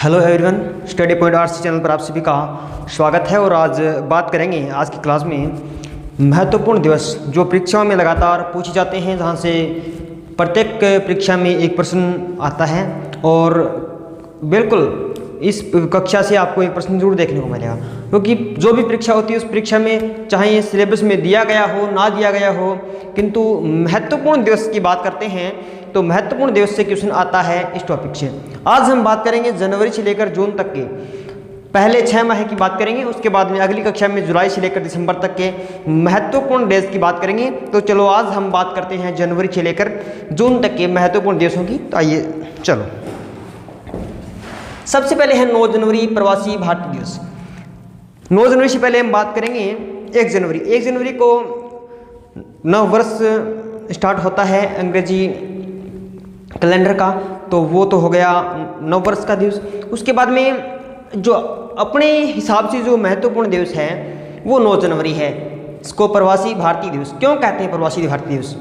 Hello everyone, study point RC channel पर आप सभी का स्वागत है। और आज बात करेंगे आज की क्लास में महत्वपूर्ण दिवस जो परीक्षाओं में लगातार पूछे जाते हैं, जहां से प्रत्येक परीक्षा में एक प्रश्न आता है और बिल्कुल इस कक्षा से आपको एक प्रश्न जरूर देखने को मिलेगा, क्योंकि जो भी परीक्षा होती है उस परीक्षा में चाहे ये सिलेबस में दिया गया हो ना दिया गया हो, किंतु महत्वपूर्ण दिवस की बात करते हैं तो महत्वपूर्ण दिवस से क्वेश्चन आता है इस टॉपिक से। आज हम बात करेंगे जनवरी से लेकर जून तक के पहले 6 माह की बात करेंगे, उसके बाद में अगली कक्षा में जुलाई से लेकर दिसंबर तक के महत्वपूर्ण डेज की बात करेंगे। तो चलो आज हम बात करते हैं जनवरी से लेकर जून तक के महत्वपूर्ण दिवसों की। तो आइए चलो, सबसे पहले है 9 जनवरी प्रवासी भारतीय दिवस। 9 जनवरी से पहले हम बात करेंगे 1 जनवरी। 1 जनवरी को नव वर्ष स्टार्ट होता है अंग्रेजी कैलेंडर का, तो वो तो हो गया नव वर्ष का दिवस। उसके बाद में जो अपने हिसाब से जो महत्वपूर्ण दिवस है वो 9 जनवरी है। इसको प्रवासी भारतीय दिवस क्यों कहते हैं? प्रवासी भारतीय दिवस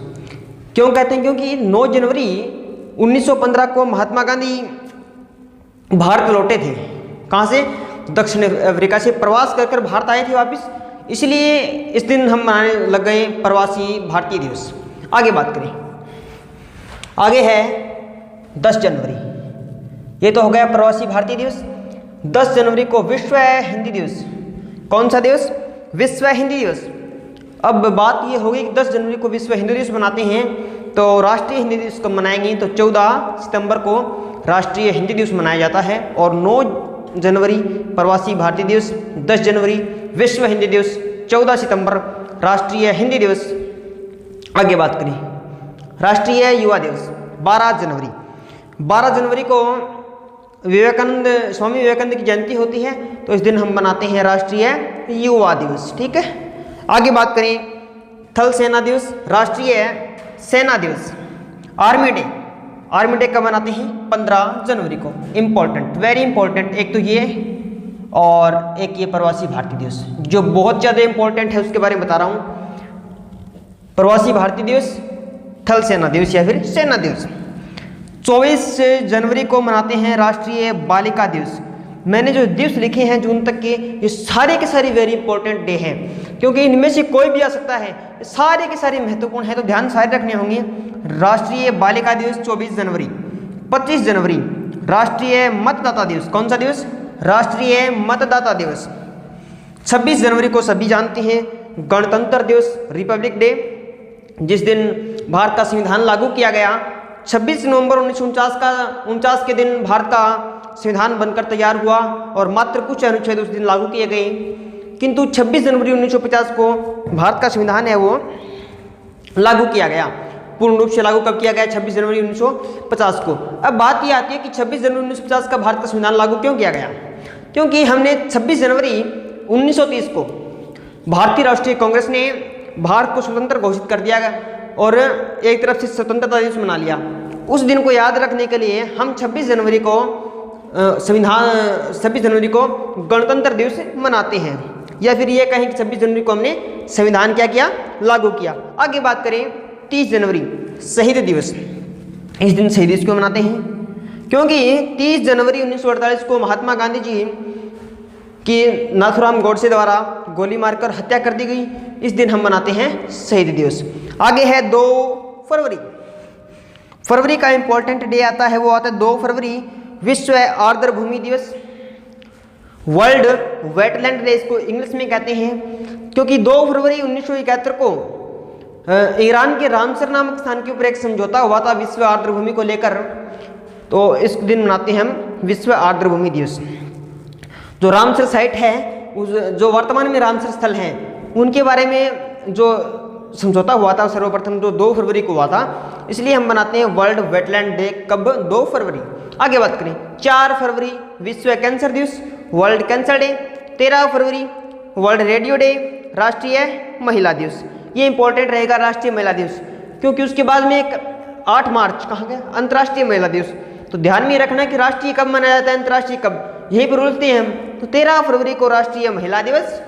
क्यों कहते हैं? क्योंकि 9 जनवरी 1915 को महात्मा गांधी भारत लौटे थे। कहाँ से? दक्षिण अफ्रीका से प्रवास कर भारत आए थे वापस, इसलिए इस दिन हम मनाने लग गए प्रवासी भारतीय दिवस। आगे बात करें, आगे है 10 जनवरी। ये तो हो गया प्रवासी भारतीय दिवस। 10 जनवरी को विश्व हिंदी दिवस। कौन सा दिवस? विश्व हिंदी दिवस। अब बात ये होगी कि 10 जनवरी को विश्व हिंदी दिवस मनाते हैं, तो राष्ट्रीय हिंदी दिवस कब मनाएंगे? तो 14 सितंबर को राष्ट्रीय हिंदी दिवस मनाया जाता है। और 9 जनवरी प्रवासी भारतीय दिवस, 10 जनवरी विश्व हिंदी दिवस, 14 सितंबर राष्ट्रीय हिंदी दिवस। आगे बात करें, राष्ट्रीय युवा दिवस 12 जनवरी। 12 जनवरी को स्वामी विवेकानंद की जयंती होती है, तो इस दिन हम मनाते हैं राष्ट्रीय युवा दिवस। ठीक है, आगे बात करें थल सेना दिवस, राष्ट्रीय सेना दिवस। आर्मी डे, आर्मी डे कब मनाते हैं? 15 जनवरी को। इंपॉर्टेंट, वेरी इंपॉर्टेंट, एक तो ये और एक ये प्रवासी भारतीय दिवस जो बहुत ज़्यादा इंपॉर्टेंट है, उसके बारे में बता रहा हूँ। प्रवासी भारतीय दिवस, थल सेना दिवस या फिर सेना दिवस। 24 जनवरी को मनाते हैं राष्ट्रीय बालिका दिवस। मैंने जो दिवस लिखे हैं जून तक के, ये सारे के सारे वेरी इंपॉर्टेंट डे हैं, क्योंकि इनमें से कोई भी आ सकता है। सारे के सारे महत्वपूर्ण हैं, तो ध्यान सारे रखने होंगे। राष्ट्रीय बालिका दिवस 24 जनवरी। 25 जनवरी राष्ट्रीय मतदाता दिवस। कौन सा दिवस? राष्ट्रीय मतदाता दिवस। 26 जनवरी को सभी जानते हैं गणतंत्र दिवस, रिपब्लिक डे, जिस दिन भारत का संविधान लागू किया गया। 26 नवंबर 1949 के दिन भारत का संविधान बनकर तैयार हुआ और मात्र कुछ अनुच्छेद उस दिन लागू किए गए। किंतु 26 जनवरी 1950 को भारत का संविधान है वो लागू किया गया, पूर्ण रूप से लागू कब किया गया? 26 जनवरी 1950 को। अब बात ये आती है कि 26 जनवरी 1950 का भारत का संविधान लागू क्यों किया गया? क्योंकि हमने 26 जनवरी 1930 को भारतीय राष्ट्रीय कांग्रेस ने भारत को स्वतंत्र घोषित कर दिया गया और एक तरफ से स्वतंत्रता दिवस मना लिया। उस दिन को याद रखने के लिए हम 26 जनवरी को 26 जनवरी को गणतंत्र दिवस मनाते हैं, या फिर ये कहें कि 26 जनवरी को हमने संविधान क्या किया? लागू किया। आगे बात करें 30 जनवरी शहीद दिवस। इस दिन शहीद दिवस क्यों मनाते हैं? क्योंकि 30 जनवरी 1948 को महात्मा गांधी जी कि नाथुराम गोडसे द्वारा गोली मारकर हत्या कर दी गई। इस दिन हम मनाते हैं शहीद दिवस। आगे है 2 फरवरी। फरवरी का इंपॉर्टेंट डे आता है, वो आता है 2 फरवरी विश्व आर्द्र भूमि दिवस, वर्ल्ड वेटलैंड डे इसको इंग्लिश में कहते हैं। क्योंकि 2 फरवरी 1971 को ईरान के रामसर नामक स्थान के ऊपर एक समझौता हुआ था विश्व आर्द्र भूमि को लेकर, तो इस दिन मनाते हैं हम विश्व आर्द्र भूमि दिवस। जो रामसर साइट है, जो वर्तमान में रामसर स्थल हैं, उनके बारे में जो समझौता हुआ था सर्वप्रथम जो 2 फरवरी को हुआ था, इसलिए हम बनाते हैं वर्ल्ड वेटलैंड डे। कब? 2 फरवरी। आगे बात करें 4 फरवरी विश्व कैंसर दिवस, वर्ल्ड कैंसर डे। 13 फरवरी वर्ल्ड रेडियो डे, राष्ट्रीय महिला दिवस। ये इंपॉर्टेंट रहेगा राष्ट्रीय महिला दिवस, क्योंकि उसके बाद में एक 8 मार्च कहाँ गया? अंतर्राष्ट्रीय महिला दिवस। तो ध्यान में रखना कि राष्ट्रीय कब मनाया जाता है, अंतर्राष्ट्रीय कब, यही पर उलझते हैं हम। तो 13 फरवरी को राष्ट्रीय महिला दिवस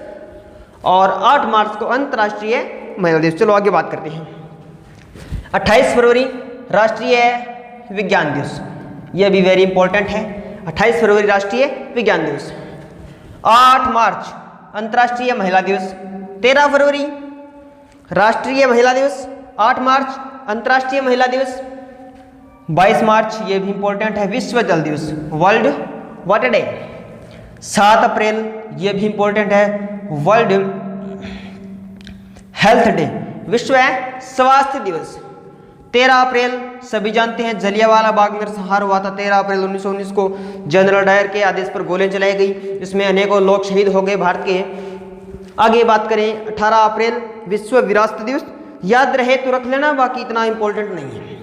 और 8 मार्च को अंतर्राष्ट्रीय महिला दिवस। चलो आगे बात करते हैं। 28 फरवरी राष्ट्रीय विज्ञान दिवस, यह भी वेरी इंपॉर्टेंट है। 28 फरवरी राष्ट्रीय विज्ञान दिवस। 8 मार्च अंतर्राष्ट्रीय महिला दिवस। 13 फरवरी राष्ट्रीय महिला दिवस। 8 मार्च अंतर्राष्ट्रीय महिला दिवस। 22 मार्च ये भी इंपॉर्टेंट है, विश्व जल दिवस, वर्ल्ड वाटर डे। 7 अप्रैल ये भी इंपॉर्टेंट है, वर्ल्ड हेल्थ डे, विश्व स्वास्थ्य दिवस। 13 अप्रैल सभी जानते हैं जलियांवाला बाग नरसंहार हुआ था। 13 अप्रैल 1919 को जनरल डायर के आदेश पर गोलियां चलाई गई, इसमें अनेकों लोग शहीद हो गए भारत के। आगे बात करें 18 अप्रैल विश्व विरासत दिवस, याद रहे तो रख लेना, बाकी इतना इंपॉर्टेंट नहीं है।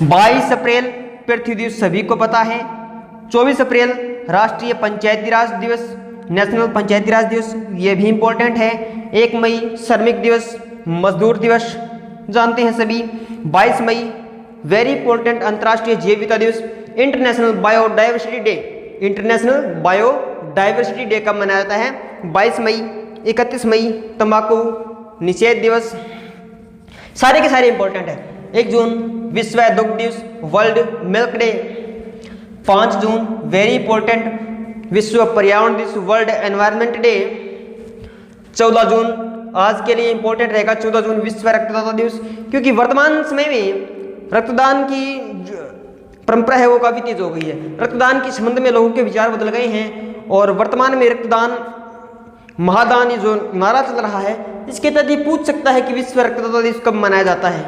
22 अप्रैल पृथ्वी दिवस सभी को पता है। 24 अप्रैल राष्ट्रीय पंचायती राज दिवस, नेशनल पंचायती राज दिवस, ये भी इंपॉर्टेंट है। 1 मई श्रमिक दिवस, मजदूर दिवस जानते हैं सभी। 22 मई वेरी इंपॉर्टेंट अंतर्राष्ट्रीय जैव विविधता दिवस, international biodiversity day. International biodiversity day कब मनाया जाता है? 22 मई। 31 मई तंबाकू निषेध दिवस, सारे के सारे इंपॉर्टेंट है। 1 जून विश्व दुग्ध दिवस, वर्ल्ड मिल्क डे। 5 जून वेरी इंपॉर्टेंट विश्व पर्यावरण दिवस, वर्ल्ड एनवायरनमेंट डे। 14 जून आज के लिए इंपॉर्टेंट रहेगा, 14 जून विश्व रक्तदाता दिवस, क्योंकि वर्तमान समय में रक्तदान की परंपरा है वो काफी तेज हो गई है। रक्तदान के संबंध में लोगों के विचार बदल गए हैं और वर्तमान में रक्तदान महादान जो नारा चल रहा है, इसके तहत ये पूछ सकता है कि विश्व रक्तदाता दिवस कब मनाया जाता है,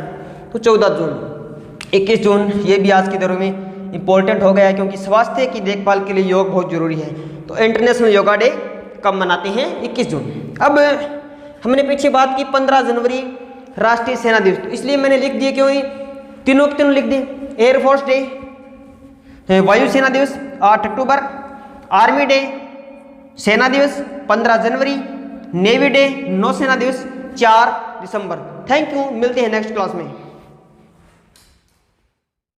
तो 14 जून। 21 जून ये भी आज के दौर में इंपॉर्टेंट हो गया है, क्योंकि स्वास्थ्य की देखभाल के लिए योग बहुत जरूरी है। तो इंटरनेशनल योगा डे कब मनाते हैं? 21 जून। अब हमने पीछे बात की 15 जनवरी राष्ट्रीय सेना दिवस, तो इसलिए मैंने लिख दिए, क्यों तीनों के तीनों लिख दिए। एयरफोर्स डे, वायुसेना दिवस 8 अक्टूबर, आर्मी डे सेना दिवस 15 जनवरी, नेवी डे नौसेना दिवस 4 दिसंबर। थैंक यू, मिलते हैं नेक्स्ट क्लास में।